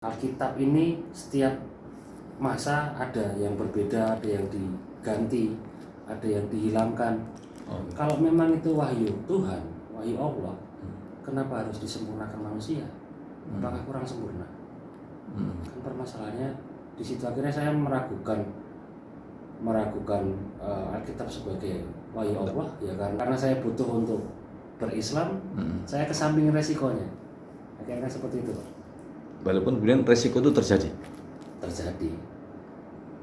Alkitab ini setiap masa ada yang berbeda, ada yang diganti, ada yang dihilangkan. Kalau memang itu wahyu Tuhan, wahyu Allah, kenapa harus disempurnakan manusia? Apakah kurang sempurna? Kan permasalahannya di situ. Akhirnya saya meragukan Alkitab sebagai wahyu Allah, ya karena saya butuh untuk berislam, saya kesampingin resikonya. Akhirnya seperti itu, Pak. Walaupun kemudian resiko itu terjadi.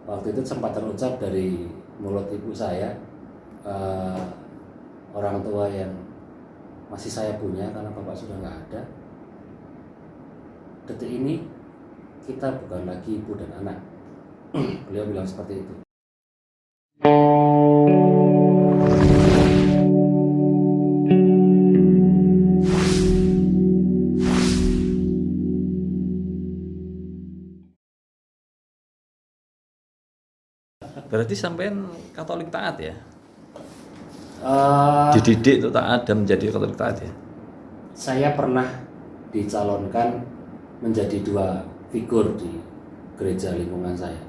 Waktu itu sempat terucap dari mulut ibu saya, orang tua yang masih saya punya karena bapak sudah nggak ada. Detik ini kita bukan lagi ibu dan anak. Beliau bilang seperti itu. Berarti sampean Katolik taat ya? Dididik untuk taat dan menjadi Katolik taat ya? Saya pernah dicalonkan menjadi dua figur di gereja lingkungan saya,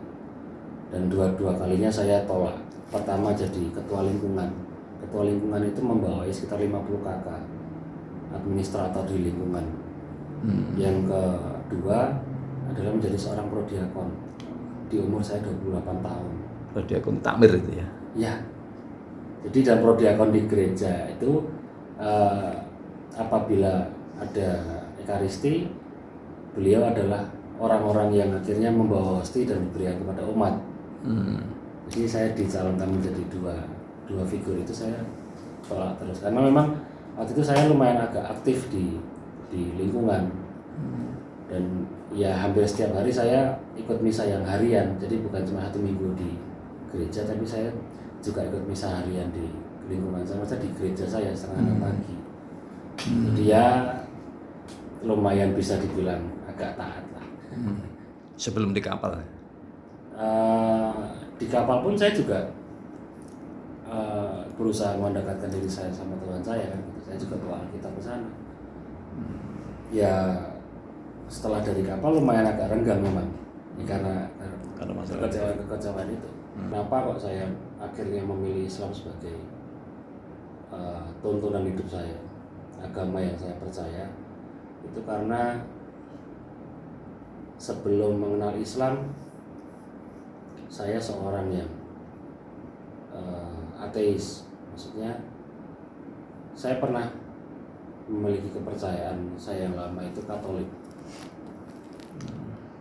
dan dua kalinya saya tolak. Pertama jadi ketua lingkungan. Ketua lingkungan itu membawai sekitar 50 kakak administrator di lingkungan. Yang kedua adalah menjadi seorang prodiakon di umur saya 28 tahun. Prodiakon takmir itu ya? Ya, jadi dan prodiakon di gereja itu apabila ada ekaristi, beliau adalah orang-orang yang akhirnya membawa hosti dan diberikan kepada umat. Jadi saya dicalonkan menjadi dua figur itu, saya tolak terus karena memang waktu itu saya lumayan agak aktif di lingkungan, dan ya hampir setiap hari saya ikut misa yang harian. Jadi bukan cuma 1 minggu di gereja, tapi saya juga ikut misa harian di lingkungan saya, di gereja saya 5:30 pagi. Jadi ya lumayan bisa dibilang agak taat lah. Sebelum di kapal? Di kapal pun saya juga berusaha mendekatkan diri saya sama Tuhan saya kan gitu. Saya juga bawa Alkitab ke sana. Ya setelah dari kapal lumayan agak renggang memang, karena kekecewaan itu. Kenapa kok saya akhirnya memilih Islam sebagai tuntunan hidup saya, agama yang saya percaya? Itu karena sebelum mengenal Islam, saya seorang yang ateis. Maksudnya saya pernah memiliki kepercayaan saya yang lama itu Katolik.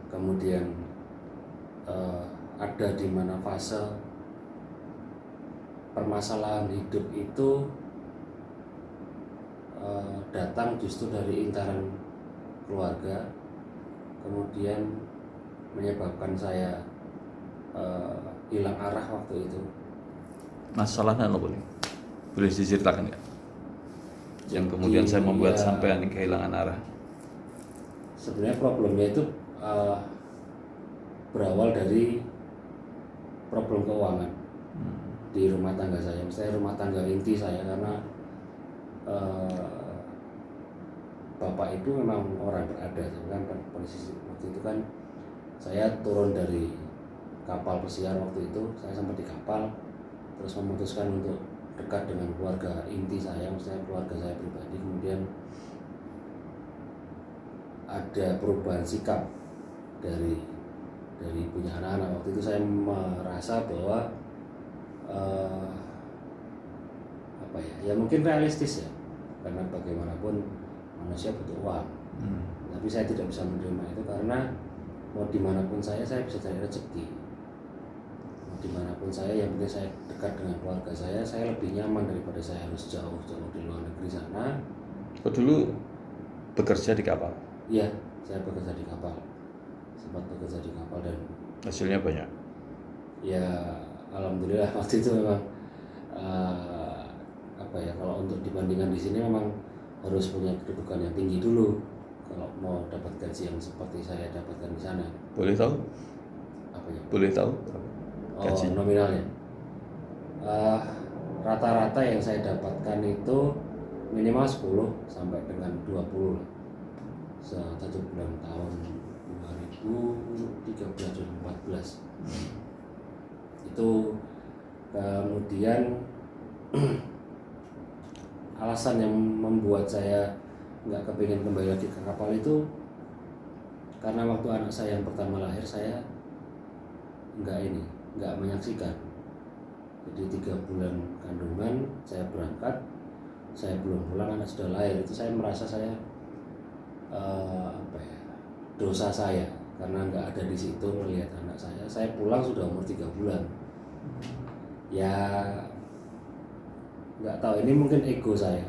Kemudian ada di mana fase permasalahan hidup itu datang justru dari inkaran keluarga, kemudian menyebabkan saya hilang arah waktu itu. Masalahnya apa boleh diceritakan nggak? Yang kemudian saya membuat sampean kehilangan arah. Sebenarnya problemnya itu berawal dari problem keuangan di rumah tangga saya. Misalnya rumah tangga inti saya, karena bapak itu memang orang berada. Kan posisi waktu itu kan saya turun dari kapal pesiar waktu itu, saya sempat di kapal, terus memutuskan untuk dekat dengan keluarga inti saya, misalnya keluarga saya pribadi. Kemudian ada perubahan sikap dari punya anak-anak. Waktu itu saya merasa bahwa ya mungkin realistis ya, karena bagaimanapun manusia butuh uang. Tapi saya tidak bisa menerima itu, karena mau dimanapun saya bisa cari rezeki. Mau dimanapun saya, yang penting saya dekat dengan keluarga saya lebih nyaman daripada saya harus jauh di luar negeri sana. Kok dulu bekerja di kapal? Iya, saya bekerja di kapal. Sempat bekerja di kapal dan hasilnya banyak? Ya alhamdulillah waktu itu memang kalau untuk dibandingkan di sini memang harus punya kedudukan yang tinggi dulu kalau mau dapat gaji yang seperti saya dapatkan di sana. Boleh tahu? Apanya? Boleh tahu gaji? Nominalnya. Rata-rata yang saya dapatkan itu minimal 10 sampai dengan 20 lah. 1 bulan tahun 2000. Kemudian alasan yang membuat saya nggak kepingin kembali lagi ke kapal itu karena waktu anak saya yang pertama lahir saya nggak menyaksikan. Jadi 3 bulan kandungan saya berangkat, saya belum pulang, anak sudah lahir. Itu saya merasa saya dosa saya karena nggak ada di situ melihat anak saya. Saya pulang sudah umur 3 bulan. Ya nggak tahu, ini mungkin ego saya.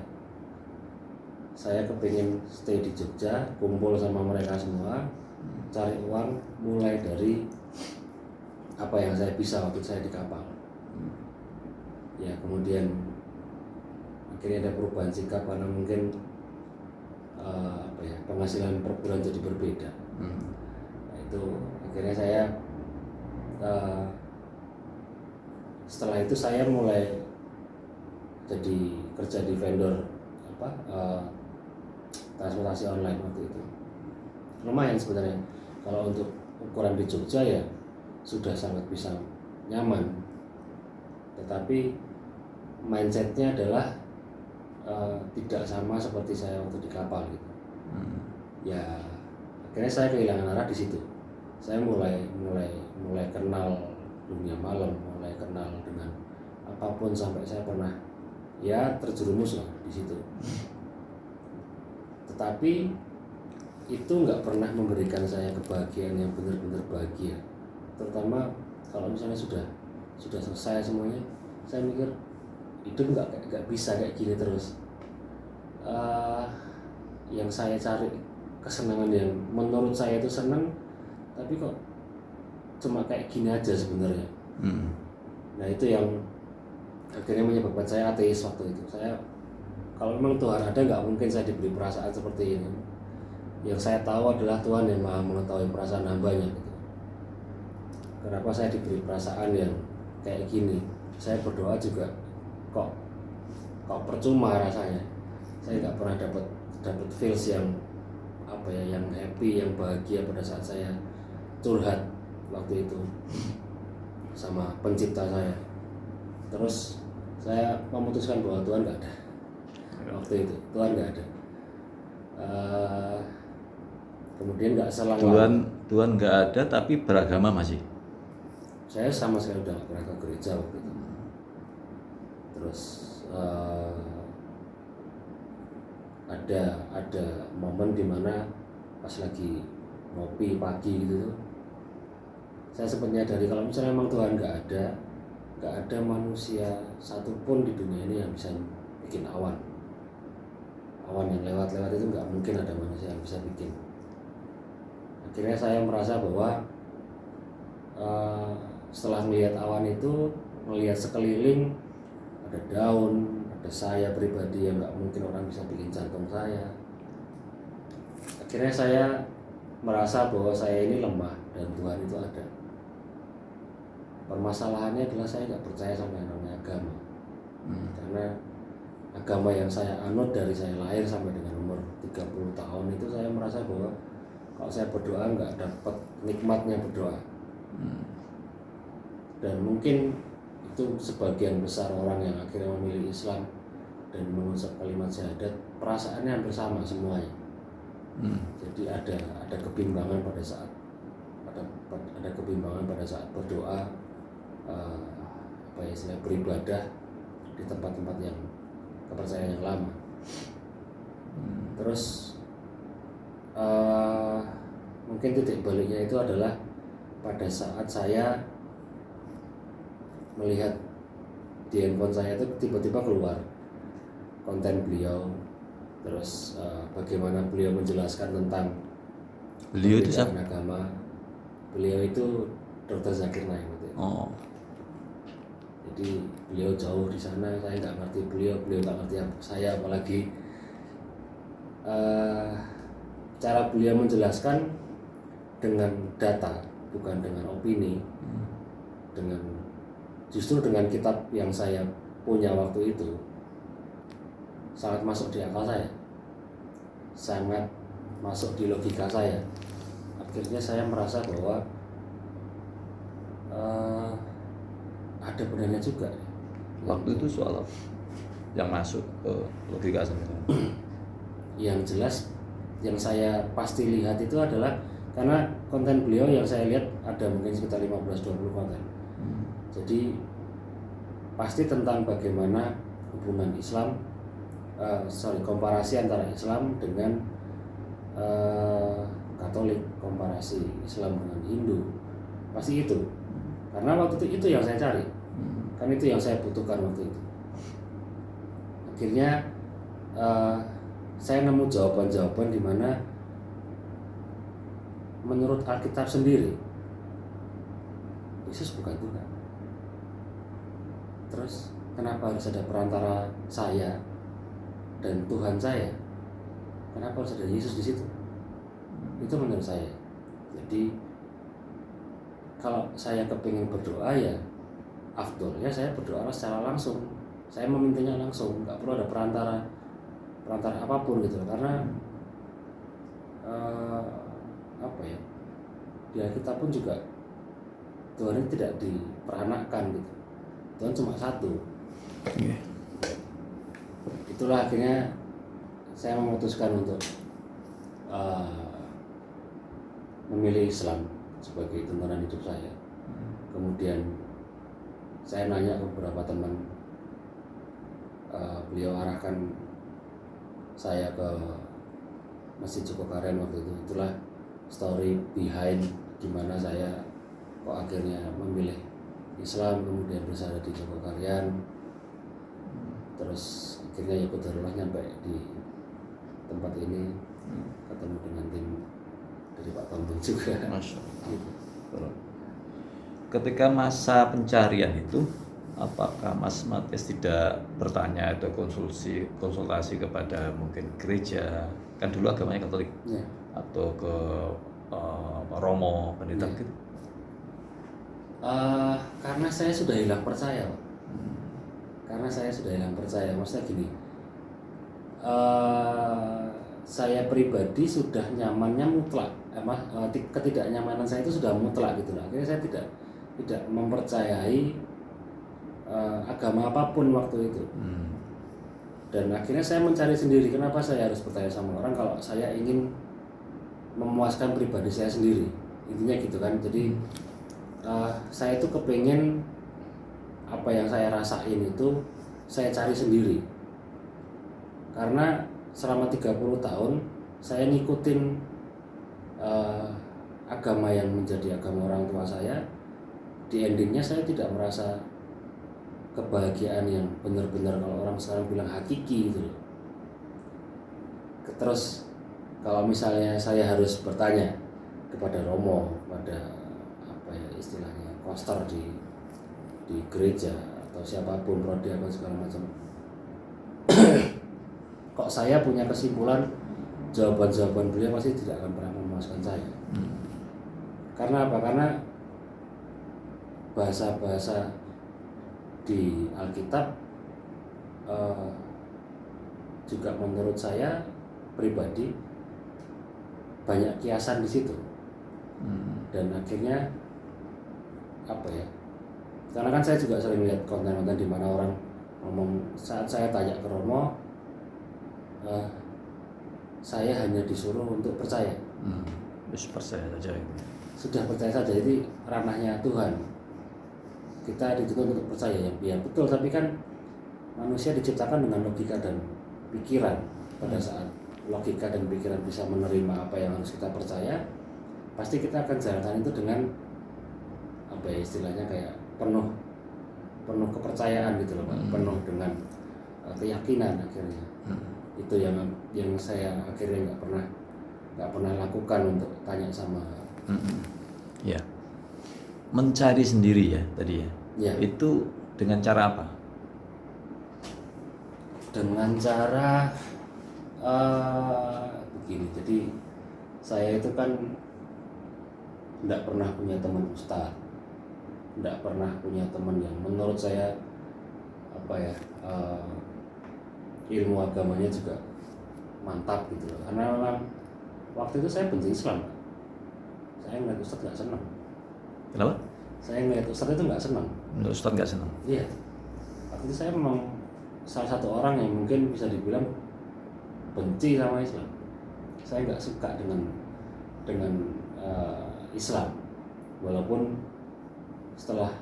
Saya kepingin stay di Jogja, kumpul sama mereka semua, cari uang mulai dari apa yang saya bisa waktu saya di kapal. Ya kemudian akhirnya ada perubahan sikap karena mungkin penghasilan per bulan jadi berbeda. Nah, itu akhirnya saya setelah itu saya mulai jadi kerja di vendor transportasi online waktu itu. Lumayan sebenarnya kalau untuk ukuran di Jogja ya sudah sangat bisa nyaman, tetapi mindsetnya adalah tidak sama seperti saya waktu di kapal gitu. Ya akhirnya saya kehilangan arah di situ. Saya mulai kenal dunia malam, mulai kenal dengan apapun sampai saya pernah ya terjerumus lah di situ. Tetapi itu nggak pernah memberikan saya kebahagiaan yang benar-benar bahagia. Terutama kalau misalnya sudah selesai semuanya, saya mikir hidup nggak bisa kayak gini terus. Yang saya cari kesenangan yang menurut saya itu senang, tapi kok cuma kayak gini aja sebenarnya. Nah itu yang akhirnya menyebabkan saya ateis waktu itu. Saya kalau memang Tuhan ada, nggak mungkin saya diberi perasaan seperti ini. Yang saya tahu adalah Tuhan yang maha mengetahui perasaan hambanya gitu. Kenapa saya diberi perasaan yang kayak gini? Saya berdoa juga kok percuma rasanya. Saya nggak pernah dapat feels yang yang happy, yang bahagia pada saat saya curhat waktu itu sama pencipta saya. Terus saya memutuskan bahwa Tuhan nggak ada waktu itu. Tuhan nggak ada. Kemudian nggak selang Tuhan nggak ada tapi beragama masih. Saya sama sekali udah nggak pernah ke gereja waktu itu. Terus ada momen dimana pas lagi ngopi pagi gitu tuh, saya sempat nyadari kalau misalnya memang Tuhan nggak ada manusia satupun di dunia ini yang bisa bikin awan yang lewat itu nggak mungkin ada manusia yang bisa bikin. Akhirnya saya merasa bahwa setelah melihat awan itu, melihat sekeliling ada daun, ada saya pribadi yang nggak mungkin orang bisa bikin jantung saya. Akhirnya saya merasa bahwa saya ini lemah dan Tuhan itu ada. Permasalahannya adalah saya nggak percaya sama yang namanya agama. Karena agama yang saya anut dari saya lahir sampai dengan umur 30 tahun itu, saya merasa bahwa kalau saya berdoa nggak dapat nikmatnya berdoa. Dan mungkin itu sebagian besar orang yang akhirnya memilih Islam dan mengucap kalimat syahadat, perasaannya hampir sama semuanya. Jadi ada kebimbangan pada saat berdoa, istilah beribadah di tempat-tempat yang kepercayaan yang lama. Terus mungkin titik baliknya itu adalah pada saat saya melihat di handphone saya itu tiba-tiba keluar konten beliau, terus bagaimana beliau menjelaskan tentang beliau itu siapa? Agama. Beliau itu Dr. Zakir Naik gitu. Oh. Jadi beliau jauh di sana, saya nggak ngerti beliau nggak ngerti saya, apalagi cara beliau menjelaskan dengan data, bukan dengan opini, justru dengan kitab yang saya punya waktu itu sangat masuk di akal saya, sangat masuk di logika saya. Akhirnya saya merasa bahwa ada benarnya juga. Waktu itu soal apa? Yang masuk ke logika sendiri. Yang jelas yang saya pasti lihat itu adalah karena konten beliau yang saya lihat ada mungkin sekitar 15-20 konten. Jadi pasti tentang bagaimana hubungan Islam, komparasi antara Islam dengan Katolik, komparasi Islam dengan Hindu, pasti itu. Karena waktu itu yang saya cari, kan itu yang saya butuhkan waktu itu. Akhirnya saya nemu jawaban-jawaban di mana menurut Alkitab sendiri Yesus bukan Tuhan. Terus kenapa harus ada perantara saya dan Tuhan saya? Kenapa harus ada Yesus di situ? Itu menurut saya. Jadi kalau saya kepingin berdoa ya afdolnya saya berdoa secara langsung. Saya memintanya langsung, nggak perlu ada perantara apapun gitu. Karena apa ya? Di Alkitab pun juga Tuhan itu tidak diperanakkan gitu. Tuhan cuma satu. Itulah akhirnya saya memutuskan untuk memilih Islam sebagai tontonan hidup saya. Kemudian saya nanya ke beberapa teman, beliau arahkan saya ke Masjid Jogokarian waktu itu. Itulah story behind gimana saya kok akhirnya memilih Islam, kemudian bersara di Jogokarian, terus akhirnya ya qadarullah nyampe di tempat ini, ketemu dengan tim dari Pak Bambang juga. Masya Allah. Gitu. Ketika masa pencarian itu, apakah Mas Matias tidak bertanya atau konsultasi kepada mungkin gereja, kan dulu agamanya Katolik, Ya. atau ke Romo, pendeta Ya. gitu? Karena saya sudah hilang percaya, Pak. Karena saya sudah hilang percaya, maksudnya gini, saya pribadi sudah nyamannya mutlak, ketidaknyamanan saya itu sudah mutlak gitu lah. Akhirnya saya tidak mempercayai agama apapun waktu itu. Dan akhirnya saya mencari sendiri. Kenapa saya harus percaya sama orang kalau saya ingin memuaskan pribadi saya sendiri, intinya gitu kan. Jadi saya itu kepengen apa yang saya rasain itu saya cari sendiri. Karena selama 30 tahun saya ngikutin agama yang menjadi agama orang tua saya. Di endingnya saya tidak merasa kebahagiaan yang benar-benar kalau orang sekarang bilang hakiki gitu loh. Terus kalau misalnya saya harus bertanya kepada Romo, pada apa ya istilahnya pastor di gereja atau siapapun, prodi apa segala macam, kok saya punya kesimpulan jawaban-jawaban beliau pasti tidak akan pernah memuaskan saya. Karena apa? Karena bahasa-bahasa di Alkitab juga menurut saya pribadi banyak kiasan di situ. Dan akhirnya apa ya? Karena kan saya juga sering lihat konten-konten di mana orang ngomong, saat saya tanya ke Romo, saya hanya disuruh untuk percaya. Percaya saja itu. Sudah percaya saja, itu ranahnya Tuhan. Kita dituntut untuk percaya ya betul, tapi kan manusia diciptakan dengan logika dan pikiran. Pada saat logika dan pikiran bisa menerima apa yang harus kita percaya, pasti kita akan jalankan itu dengan apa ya istilahnya kayak penuh kepercayaan gitu loh Pak, penuh dengan keyakinan akhirnya. Itu yang saya akhirnya nggak pernah lakukan untuk tanya sama. Ya, mencari sendiri ya tadi ya. Ya. Itu dengan cara apa? Dengan cara begini. Jadi saya itu kan tidak pernah punya teman ustaz, tidak pernah punya teman yang menurut saya apa ya ilmu agamanya juga mantap gitu loh. Karena memang waktu itu saya benci Islam. Saya ngeliat ustaz nggak senang. Kenapa? Saya ngeliat ustaz itu nggak senang. Ustaz nggak senang. Iya. waktu itu saya memang salah satu orang yang mungkin bisa dibilang benci sama Islam. Saya nggak suka dengan Islam, walaupun setelah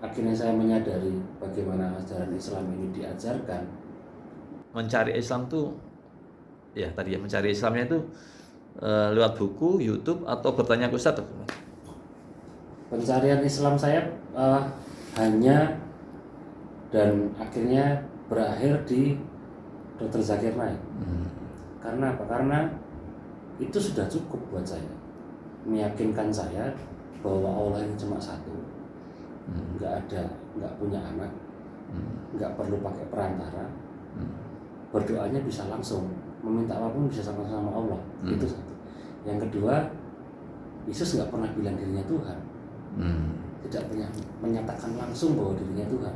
akhirnya saya menyadari bagaimana ajaran Islam ini diajarkan. Mencari Islam tuh, ya tadi ya, mencari Islamnya itu lewat buku, YouTube, atau bertanya ke Ustadz? Pencarian Islam saya hanya dan akhirnya berakhir di Dr. Zakir Naik. Karena apa? Karena itu sudah cukup buat saya, meyakinkan saya bahwa Allah ini cuma satu, nggak punya anak, nggak perlu pakai perantara, berdoanya bisa langsung, meminta apapun bisa sama-sama Allah. Itu satu. Yang kedua, Yesus nggak pernah bilang dirinya Tuhan, tidak pernah menyatakan langsung bahwa dirinya Tuhan.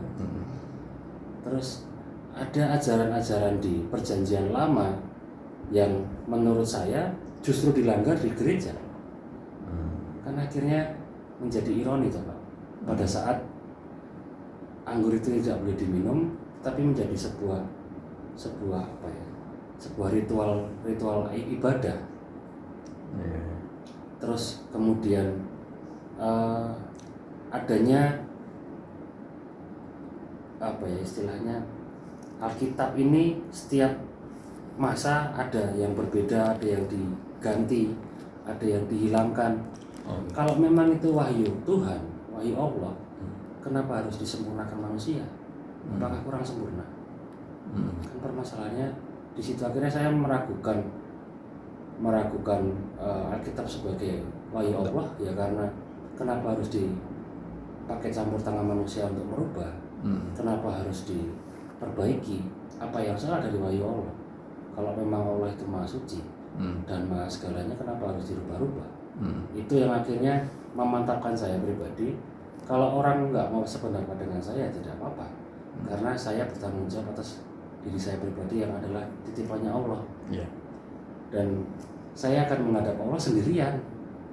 Terus ada ajaran-ajaran di Perjanjian Lama yang menurut saya justru dilanggar di gereja. Kan akhirnya menjadi ironi toh Pak. Pada saat anggur itu tidak boleh diminum, tapi menjadi sebuah apa ya? Sebuah ritual ibadah. Terus kemudian adanya apa ya istilahnya, Alkitab ini setiap masa ada yang berbeda, ada yang diganti, ada yang dihilangkan. Kalau memang itu wahyu Tuhan, wahyu Allah, kenapa harus disempurnakan manusia? Apakah kurang sempurna? Kan permasalahannya di situ. Akhirnya saya meragukan Alkitab sebagai wahyu Allah, ya karena kenapa harus dipakai campur tangan manusia untuk merubah? Kenapa harus diperbaiki? Apa yang salah dari wahyu Allah? Kalau memang Allah itu maha suci dan maha segalanya, kenapa harus dirubah-rubah? Itu yang akhirnya memantapkan saya pribadi. Kalau orang nggak mau sependapat dengan saya, tidak apa-apa, karena saya bertanggung jawab atas diri saya pribadi yang adalah titipannya Allah. Dan saya akan menghadap Allah sendirian,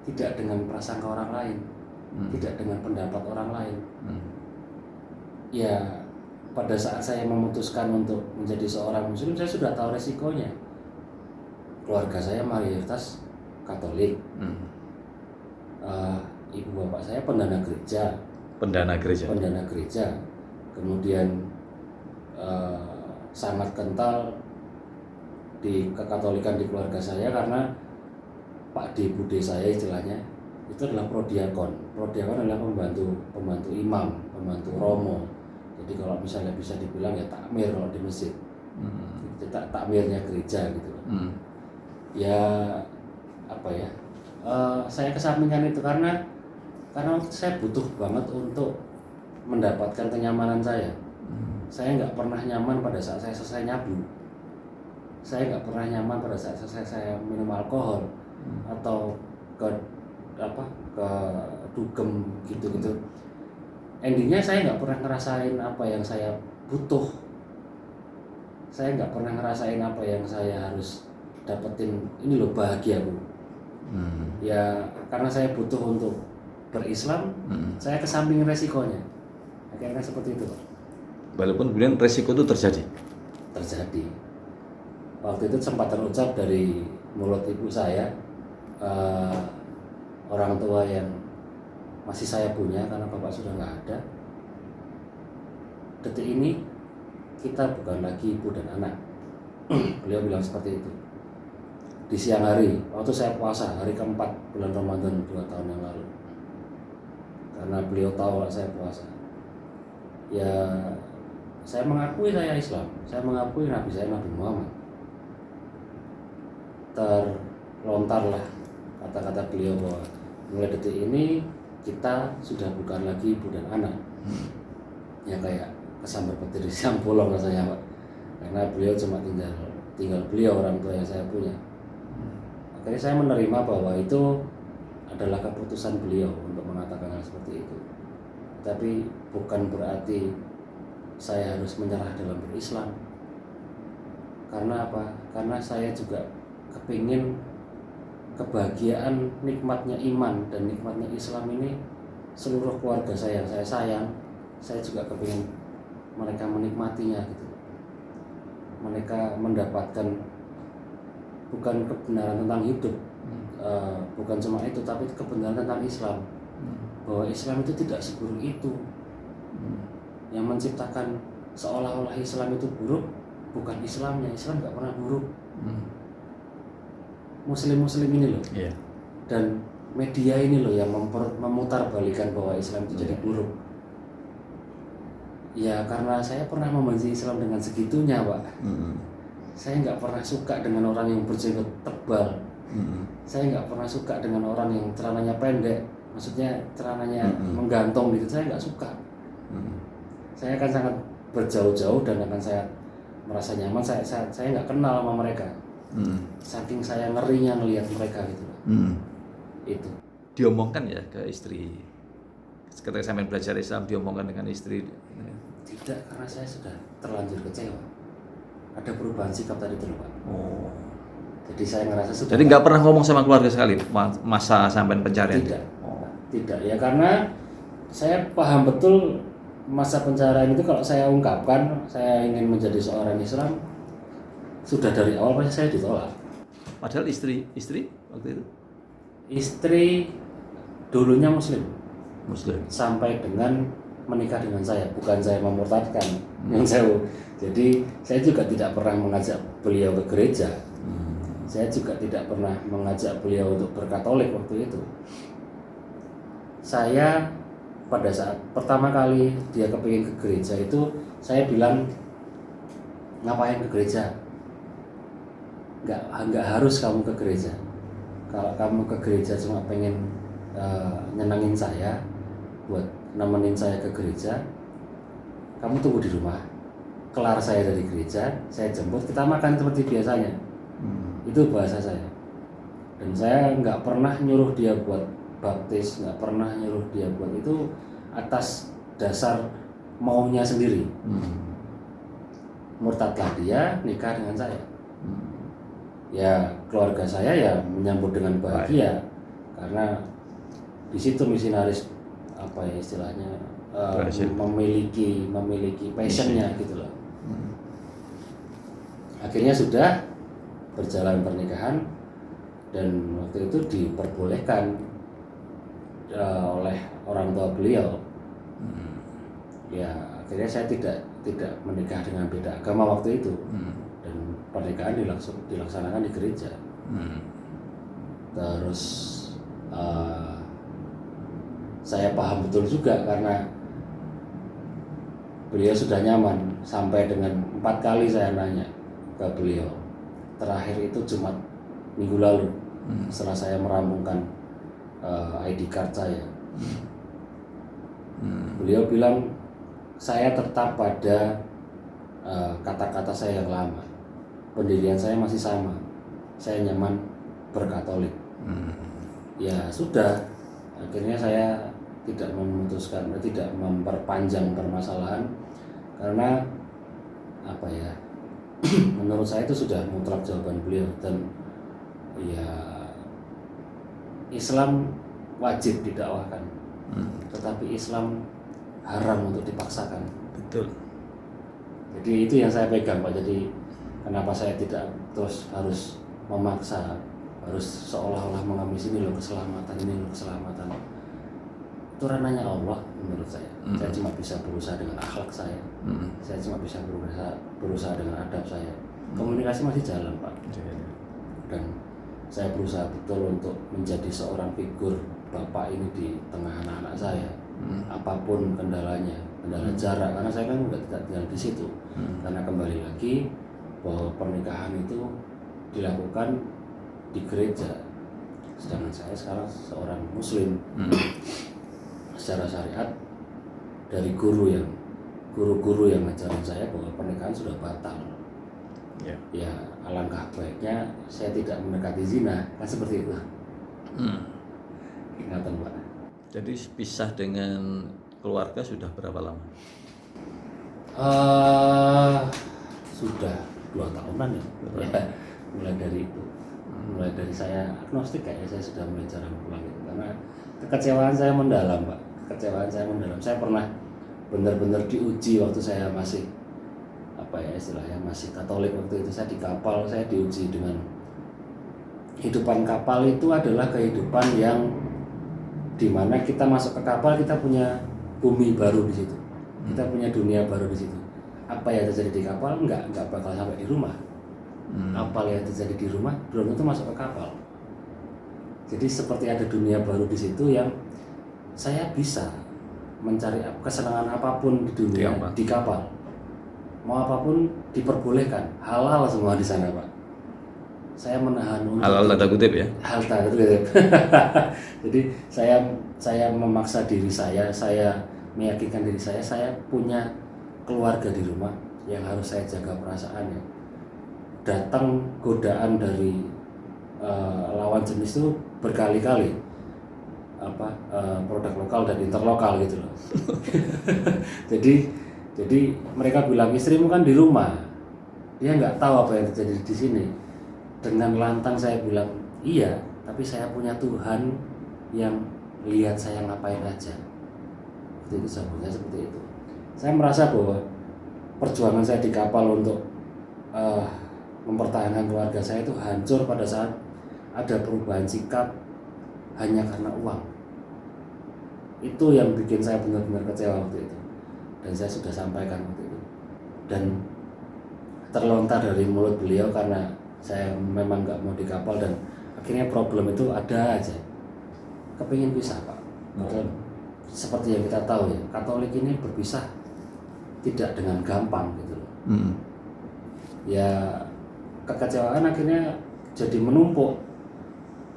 tidak dengan prasangka orang lain, tidak dengan pendapat orang lain. Ya, pada saat saya memutuskan untuk menjadi seorang Muslim, saya sudah tahu resikonya. Keluarga saya mayoritas Katolik, ibu bapak saya pendana gereja, kemudian sangat kental di kekatolikan di keluarga saya karena Pak D, Bude saya istilahnya itu adalah prodiakon. Prodiakon adalah pembantu imam, pembantu romo. Jadi kalau misalnya bisa dibilang ya takmir kalau di masjid, takmirnya gereja gitu. Ya apa ya? Saya kesampingkan itu karena saya butuh banget untuk mendapatkan kenyamanan saya. Saya nggak pernah nyaman pada saat saya selesai nyabu. Saya nggak pernah nyaman pada saat saya minum alkohol atau ke dugem gitu. Endingnya saya nggak pernah ngerasain apa yang saya butuh. Saya nggak pernah ngerasain apa yang saya harus dapetin. Ini loh bahagia Bu. Ya karena saya butuh untuk berislam, saya kesampingin resikonya. Akhirnya seperti itu Pak. Walaupun kemudian resiko itu terjadi. Waktu itu sempat terucap dari mulut ibu saya, orang tua yang masih saya punya karena bapak sudah nggak ada. Detik ini kita bukan lagi ibu dan anak. Beliau bilang seperti itu. Di siang hari, waktu saya puasa, hari keempat bulan Ramadan 2 tahun yang lalu. Karena beliau tahu kalau saya puasa. Ya, saya mengakui saya Islam. Saya mengakui Nabi saya Nabi Muhammad. Terlontarlah kata-kata beliau bahwa mulai detik ini kita sudah bukan lagi ibu dan anak. Ya kayak kesambar petir di siang bolong rasanya Pak. Karena beliau cuma tinggal beliau orang tua yang saya punya. Akhirnya saya menerima bahwa itu adalah keputusan beliau untuk mengatakan hal seperti itu. Tapi bukan berarti saya harus menyerah dalam berislam. Karena apa? Karena saya juga kepingin kebahagiaan, nikmatnya iman dan nikmatnya Islam ini seluruh keluarga saya yang saya sayang, saya juga kepingin mereka menikmatinya gitu. Mereka mendapatkan bukan kebenaran tentang hidup, bukan cuma itu, tapi kebenaran tentang Islam, bahwa Islam itu tidak seburuk itu. Yang menciptakan seolah-olah Islam itu buruk bukan Islamnya. Islam nggak pernah buruk. Muslim ini loh, dan media ini loh yang memutarbalikan bahwa Islam itu jadi buruk. Ya karena saya pernah membenci Islam dengan segitunya, Pak. Saya nggak pernah suka dengan orang yang berjenggot tebal. Saya nggak pernah suka dengan orang yang celananya pendek, maksudnya celananya menggantung gitu. Saya nggak suka. Saya akan sangat berjauh-jauh dan akan saya merasa nyaman. Saya nggak kenal sama mereka. Saking saya ngerinya ngelihat mereka gitu. Itu diomongkan ya ke istri ketika sampai belajar Islam, diomongkan dengan istri? Tidak, karena saya sudah terlanjur kecewa. Ada perubahan sikap tadi tuh, Pak. Jadi saya ngerasa sudah. Jadi nggak pernah ngomong sama keluarga sekali masa sampai pencarian? Tidak ya, karena saya paham betul masa pencarian itu kalau saya ungkapkan saya ingin menjadi seorang Islam, sudah dari awal pasti saya ditolak. Padahal istri waktu itu? Istri dulunya Muslim sampai dengan menikah dengan saya, bukan saya memurtadkan. Jadi saya juga tidak pernah mengajak beliau ke gereja. Saya juga tidak pernah mengajak beliau untuk berkatolik waktu itu. Saya pada saat pertama kali dia kepingin ke gereja itu, saya bilang, ngapain ke gereja? Nggak harus kamu ke gereja. Kalau kamu ke gereja cuma pengen nyenengin saya, buat nemenin saya ke gereja, kamu tunggu di rumah. Kelar saya dari gereja, saya jemput, kita makan seperti biasanya. Itu bahasa saya. Dan saya nggak pernah nyuruh dia buat baptis, nggak pernah nyuruh dia buat itu, atas dasar maunya sendiri. Murtadlah dia, nikah dengan saya. Ya keluarga saya ya menyambut dengan bahagia, karena di situ misionaris apa ya istilahnya, memiliki passionnya gitu loh. Akhirnya sudah berjalan pernikahan, dan waktu itu diperbolehkan oleh orang tua beliau. Ya akhirnya saya tidak menikah dengan beda agama waktu itu, dan pernikahan dilaksanakan di gereja. Terus saya paham betul juga karena beliau sudah nyaman. Sampai dengan 4 kali saya nanya ke beliau, terakhir itu Jumat minggu lalu, setelah saya merampungkan ID card saya. Beliau bilang, saya tetap pada kata-kata saya yang lama, pendirian saya masih sama, saya nyaman berkatolik. Ya sudah, akhirnya saya tidak memperpanjang permasalahan, karena apa ya, menurut saya itu sudah mutlak jawaban beliau. Dan ya Islam wajib didakwahkan, tetapi Islam haram untuk dipaksakan. Betul. Jadi itu yang saya pegang, Pak. Jadi kenapa saya tidak terus harus memaksa, harus seolah-olah mengamis ini loh keselamatan, ini loh keselamatan. Itu ranahnya Allah menurut saya. Saya cuma bisa berusaha dengan akhlak saya. Saya cuma bisa berusaha dengan adab saya. Komunikasi masih jalan, Pak. Dan saya berusaha betul untuk menjadi seorang figur bapak ini di tengah anak-anak saya. Apapun kendalanya, kendala jarak, karena saya kan udah tidak tinggal di situ. Karena kembali lagi bahwa pernikahan itu dilakukan di gereja, sedangkan saya sekarang seorang Muslim. Secara syariat dari guru-guru yang ngajarin saya bahwa pernikahan sudah batal. Ya alangkah baiknya saya tidak mendekati zina, kan seperti itu. Ingatan, Pak. Jadi pisah dengan keluarga sudah berapa lama? Sudah 2 tahunan ya. Mulai dari itu, mulai dari saya agnostik kayaknya saya sudah mulai jarang pulang itu, karena kekecewaan saya mendalam, Pak. Kekecewaan saya mendalam. Saya pernah benar-benar diuji waktu saya masih apa ya istilahnya masih Katolik. Waktu itu saya di kapal, saya diuji dengan kehidupan kapal itu adalah kehidupan yang dimana kita masuk ke kapal, kita punya bumi baru di situ, kita punya dunia baru di situ. Apa yang terjadi di kapal nggak bakal sampai di rumah. Apa yang terjadi di rumah belum tentu masuk ke kapal. Jadi seperti ada dunia baru di situ yang saya bisa mencari kesenangan apapun di dunia di kapal. Mau apapun diperbolehkan, halal semua di sana, Pak. Saya menahan untuk halal tanda kutip ya. Hal tanda kutip. Jadi saya memaksa diri saya meyakinkan diri saya punya keluarga di rumah yang harus saya jaga perasaannya. Datang godaan dari lawan jenis itu berkali-kali, produk lokal dan interlokal gitu loh. jadi mereka bilang istrimu kan di rumah, dia nggak tahu apa yang terjadi di sini. Dengan lantang saya bilang iya, tapi saya punya Tuhan yang lihat saya ngapain aja. Itu sebetulnya seperti itu. Saya merasa bahwa perjuangan saya di kapal untuk mempertahankan keluarga saya itu hancur pada saat ada perubahan sikap hanya karena uang. Itu yang bikin saya benar-benar kecewa waktu itu, dan saya sudah sampaikan waktu itu, dan terlontar dari mulut beliau karena saya memang nggak mau di kapal, dan akhirnya problem itu ada aja. Kepingin pisah, Pak. Padahal seperti yang kita tahu ya, Katolik ini berpisah tidak dengan gampang gitu loh. Ya kekecewaan akhirnya jadi menumpuk.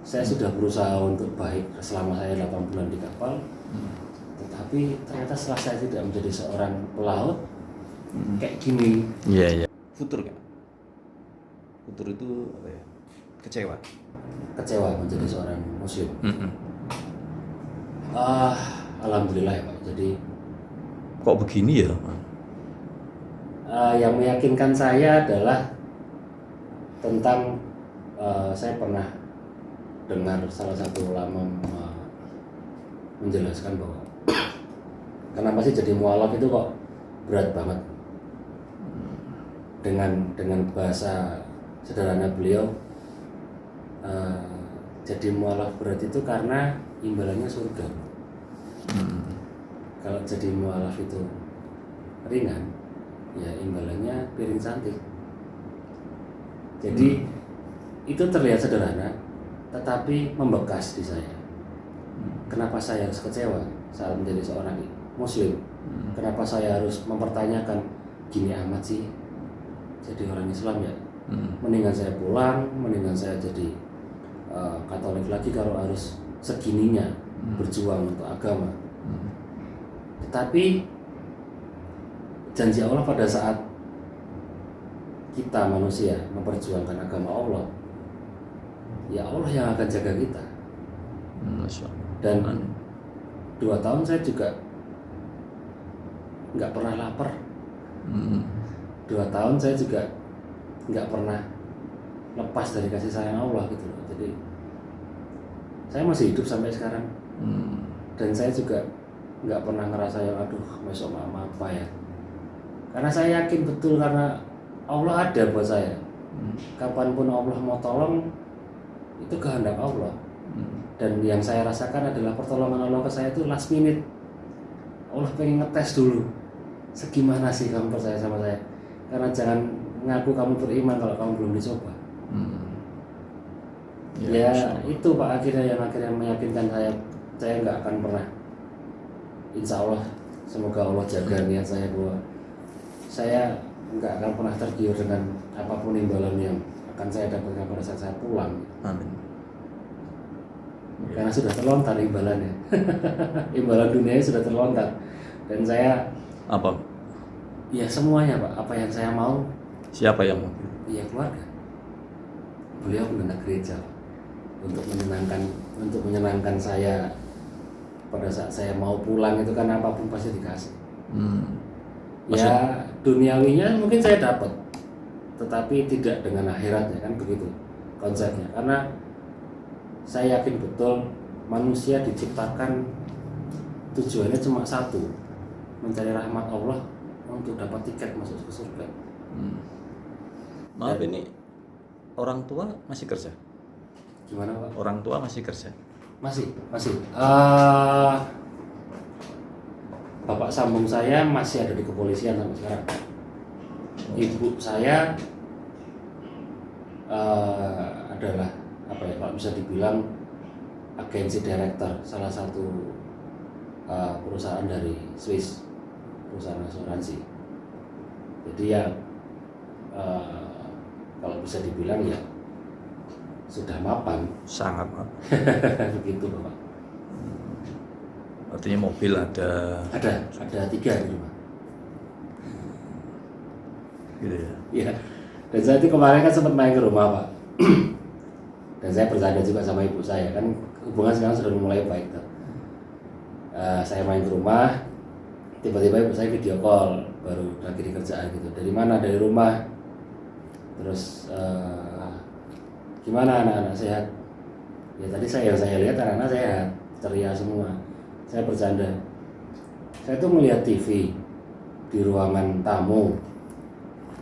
Saya sudah berusaha untuk baik selama saya 8 bulan di kapal, tetapi ternyata setelah saya tidak menjadi seorang pelaut kayak gini. Iya. Futur kan? Futur itu apa ya? Kecewa Menjadi seorang muslim. Alhamdulillah ya Pak. Jadi kok begini ya? Yang meyakinkan saya adalah tentang saya pernah dengar salah satu ulama menjelaskan bahwa kenapa sih jadi mualaf itu kok berat banget. Dengan bahasa sederhana beliau, jadi mualaf berat itu karena imbalannya surga. Kalau jadi mualaf itu ringan, ya imbalannya piring cantik. Jadi itu terlihat sederhana, tetapi membekas di saya. Kenapa saya harus kecewa saat menjadi seorang muslim? Kenapa saya harus mempertanyakan gini amat sih jadi orang Islam ya? Mendingan saya pulang, mendingan saya jadi Katolik lagi kalau harus segininya berjuang untuk agama. Tetapi janji Allah pada saat kita manusia memperjuangkan agama Allah, ya Allah yang akan jaga kita. Dan 2 tahun saya juga nggak pernah lapar. 2 tahun saya juga nggak pernah lepas dari kasih sayang Allah gitu loh. Jadi saya masih hidup sampai sekarang. Dan saya juga nggak pernah ngerasa yang aduh besok apa ya. Karena saya yakin betul karena Allah ada buat saya. Kapanpun Allah mau tolong, itu kehendak Allah. Dan yang saya rasakan adalah pertolongan Allah ke saya itu last minute. Allah pengen ngetes dulu, segimana sih kamu percaya sama saya. Karena jangan ngaku kamu beriman kalau kamu belum dicoba. Ya itu Pak, akhirnya meyakinkan saya nggak akan pernah. Insya Allah, semoga Allah jaga niat saya bahwa saya nggak akan pernah tergiur dengan apapun imbalan yang akan saya dapatkan pada saat saya pulang. Amin. Karena sudah terlontar imbalannya. Imbalan dunianya sudah terlontar. Dan saya apa? Ya semuanya Pak, apa yang saya mau. Siapa yang mau? Iya keluarga. Beliau mendengar gereja untuk menyenangkan saya pada saat saya mau pulang itu kan apapun pasti dikasih. Ya duniawinya mungkin saya dapat, tetapi tidak dengan akhiratnya kan begitu konsepnya. Karena saya yakin betul manusia diciptakan tujuannya cuma satu, mencari rahmat Allah untuk dapat tiket masuk ke surga. Maaf, ini orang tua masih kerja? Gimana Pak? Orang tua masih kerja? Masih. Bapak sambung saya masih ada di kepolisian sampai sekarang. Ibu saya adalah apa ya, kalau bisa dibilang agensi director salah satu perusahaan dari Swiss, perusahaan asuransi. Jadi ya kalau bisa dibilang ya sudah mapan. Sangat maaf. Begitu Bapak. Artinya mobil ada 3 di rumah. gitu ya. Iya. Dan saya itu kemarin kan sempat main ke rumah Pak. Dan saya bercanda juga sama ibu saya, kan hubungan sekarang sudah mulai baik tuh. Saya main ke rumah, tiba-tiba ibu saya video call, baru lagi di kerjaan gitu. Dari mana? Dari rumah. Terus gimana anak-anak sehat? Ya tadi yang saya lihat anak-anak sehat, ceria semua. Saya bercanda. Saya tuh melihat TV di ruangan tamu.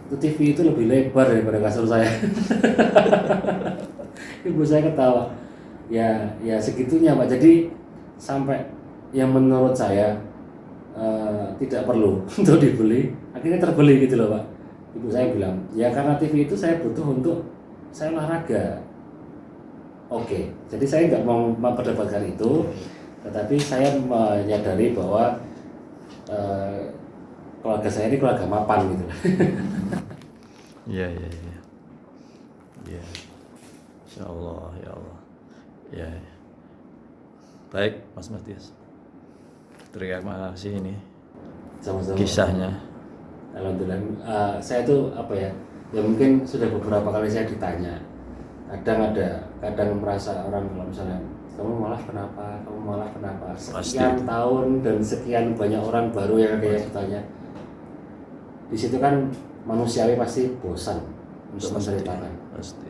Itu TV itu lebih lebar daripada kasur saya. Ibu saya ketawa. Ya segitunya Pak. Jadi sampai yang menurut saya tidak perlu untuk dibeli, akhirnya terbeli gitu loh Pak. Ibu saya bilang, ya karena TV itu saya butuh untuk saya olahraga. Oke, jadi saya nggak mau memperdebatkan itu, tetapi saya menyadari bahwa keluarga saya ini keluarga mapan gitu. Iya. Insya Allah, ya Allah. Ya. Baik, Mas Matias. Terima kasih ini Sama-sama. kisahnya. Alhamdulillah. Saya tuh apa ya? Ya mungkin sudah beberapa kali saya ditanya. Kadang merasa orang kalau misalnya kamu malah kenapa? Sekian tahun dan sekian banyak orang baru yang kayak bertanya. Di situ kan manusiawi pasti bosan untuk menceritakan. Pasti.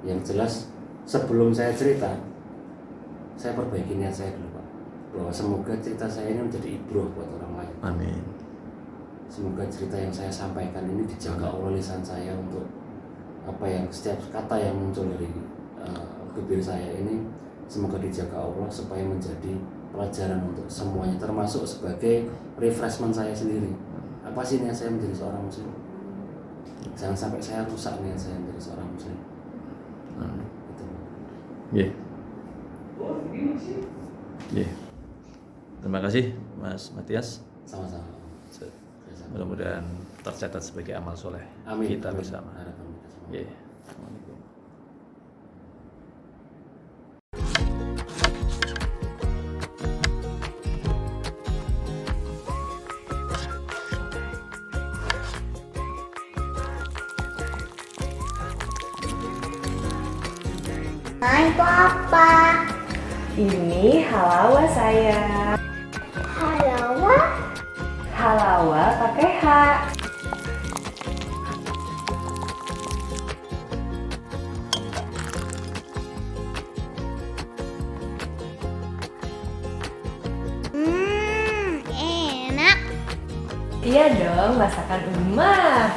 Yang jelas sebelum saya cerita, saya perbaiki niat saya dulu Pak, bahwa semoga cerita saya ini menjadi ibroh buat orang lain. Amin. Semoga cerita yang saya sampaikan ini dijaga oleh lisan saya untuk apa yang setiap kata yang muncul dari bibir saya ini semoga dijaga Allah supaya menjadi pelajaran untuk semuanya, termasuk sebagai refreshment saya sendiri. Apa sih niat saya menjadi seorang muslim? Jangan sampai saya rusak niat saya menjadi seorang muslim. Gitu. Yeah. Terima kasih Mas Matias. Sama-sama. Mudah-mudahan tercatat sebagai amal soleh. Amin. Kita bersama. Yeah. Assalamualaikum. Hai Papa. Ini halawa saya. Halawa? Halawa pakai H. Enak. Iya dong, masakan Umah.